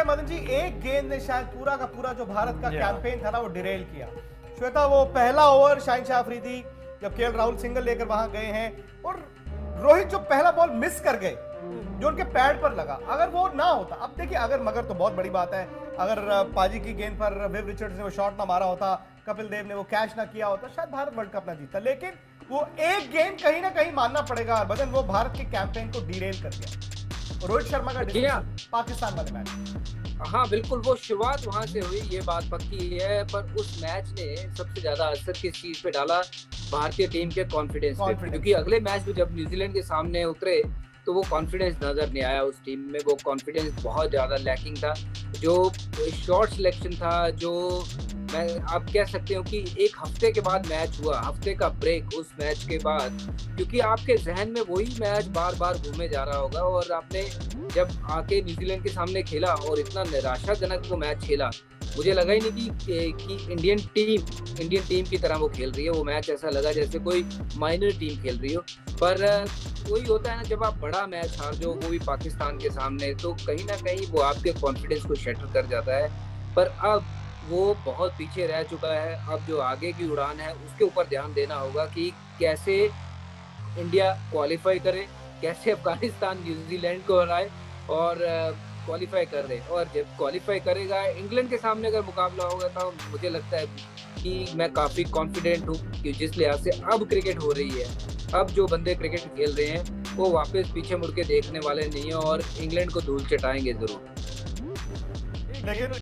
है मदन जी, एक गेंद ने शायद पूरा का पूरा जो भारत का कैंपेन था ना वो डिरेल किया। श्वेता, वो पहला ओवर शाहिन अफरीदी जब केएल राहुल सिंगल लेकर वहां गए हैं और रोहित जो पहला बॉल मिस कर गए जो उनके पैड पर लगा, अगर वो ना होता, अब देखिए अगर मगर तो बहुत बड़ी बात है, अगर पाजी की गेंद पर विव रिचर्ड्स ने वो शॉट ना मारा होता, कपिल देव ने वो कैच ना किया होता, शायद भारत वर्ल्ड कप ना जीतता। लेकिन वो एक गेंद कहीं ना कहीं मानना पड़ेगा बदन, वो भारत के कैंपेन को डिरेल कर दिया। रोहित शर्मा का डिसीजन पाकिस्तान वाले मैच। हाँ बिल्कुल, वो शुरुआत वहां से हुई, ये बात पक्की है। पर उस मैच ने सबसे ज्यादा असर किस चीज पे डाला? भारतीय टीम के कॉन्फिडेंस पे, क्योंकि अगले मैच में जब न्यूजीलैंड के सामने उतरे तो वो कॉन्फिडेंस नजर नहीं आया उस टीम में। वो कॉन्फिडेंस बहुत ज्यादा लैकिंग था। जो शॉट सिलेक्शन था, जो मैं आप कह सकते हो कि एक हफ्ते के बाद मैच हुआ, हफ्ते का ब्रेक उस मैच के बाद, क्योंकि आपके जहन में वही मैच बार बार घूमे जा रहा होगा। और आपने जब आके न्यूजीलैंड के सामने खेला और इतना निराशाजनक वो मैच खेला, मुझे लगा ही नहीं कि इंडियन टीम की तरह वो खेल रही है। वो मैच ऐसा लगा जैसे कोई माइनर टीम खेल रही हो। पर वही होता है ना, जब आप बड़ा मैच हार जो, वो भी पाकिस्तान के सामने, तो कहीं ना कहीं वो आपके कॉन्फिडेंस को शटर कर जाता है। पर अब वो बहुत पीछे रह चुका है। अब जो आगे की उड़ान है उसके ऊपर ध्यान देना होगा कि कैसे इंडिया क्वालिफाई करे, कैसे अफगानिस्तान न्यूजीलैंड को हराए और क्वालिफाई कर रहे। और जब क्वालिफाई करेगा इंग्लैंड के सामने अगर मुकाबला होगा, तो मुझे लगता है कि मैं काफी कॉन्फिडेंट हूँ कि जिस लिहाज से अब क्रिकेट हो रही है, अब जो बंदे क्रिकेट खेल रहे हैं वो वापस पीछे मुड़ के देखने वाले नहीं है और इंग्लैंड को धूल चटाएंगे जरूर। लेकिन